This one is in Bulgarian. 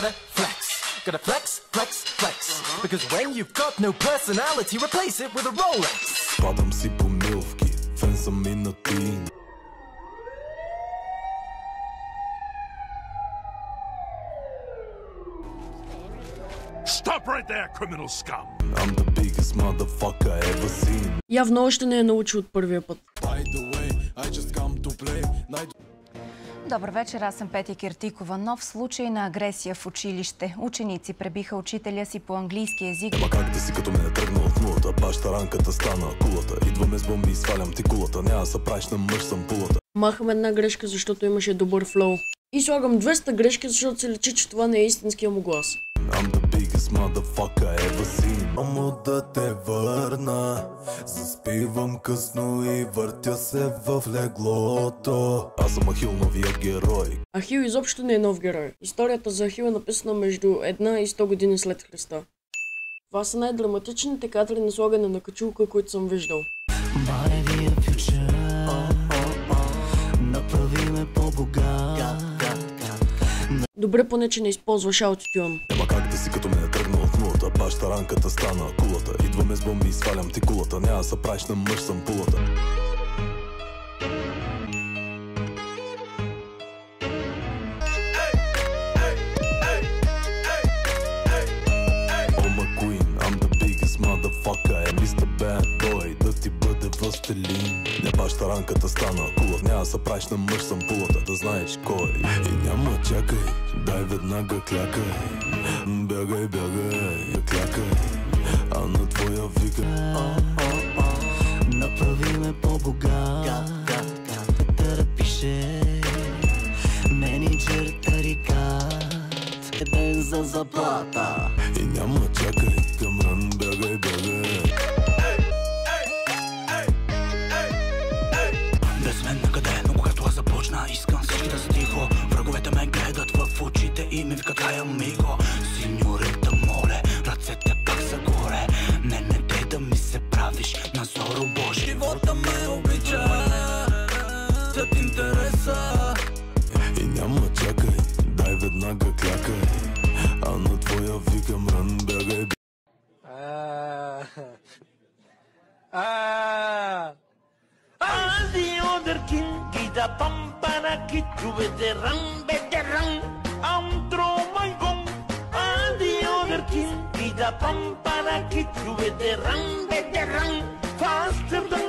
gotta flex. Gotta flex, flex, flex. Because when you've got no personality, replace it with a Rolex. Падам си по милвки, фен съм и на тин. Stop right there, criminal scum! I'm the biggest motherfucker ever seen. Явно още не е научил от първия път. By the way, I just come to play. Добър вечер, аз съм Петя Киртикова. Нов случай на агресия в училище. Ученици пребиха учителя си по английски език. Ма как да си като мене тръгна от нулата? Баща ранката стана кулата. Идваме с бомби и свалям ти кулата. Няма да се правиш на мъж, съм пулата. Махам една грешка, защото имаше добър флоу. И слагам 200 грешки, защото се личи, че това не е истинския му глас. I'm the biggest motherfucker ever seen. Мамо да те върна. Заспивам късно и въртя се в леглото. Аз съм Ахил, новия герой. Ахил изобщо не е нов герой. Историята за Ахил е написана между 1 и 100 години след Христа. Това са най-драматичните кадри на слагане на качулка, които съм виждал. Добре, поне че не използваш аутотюн. Ема как да си като мене тръгна от нулата? Баща ранката стана кулата. Идваме с бомби и свалям ти кулата. Няма да се правиш на мъж, съм пулата. Motherfucker, Mr. Bad Boy, да ти бъде властелин. Не баща ранката стана кулата. Няма да се правиш на мъж, съм пулата. Да знаеш кой. И няма чакай, дай веднага клякай. Бягай, бягай, клякай. А на твоя вика направи ме по-богат. Петър пише менеджер тарикат. Ден за заплата. И няма чакай, Камран, бягай, бягай. Без мен накъде, но когато аз започна, искам всички да са тихо. Враговете ме гледат в очите и ми викат хай амиго. Синьорита, моля, ръцете пак са горе. Не дей да ми се правиш на зоро Божи. Живота ме обича зад интереса. И няма чакай, дай веднага клякай. А на твоя викам ран, бягай. All the other king, kita pampana kitu veteran, veteran, I'm throw my gun. All the other king, kita pampana kitu veteran, veteran, faster than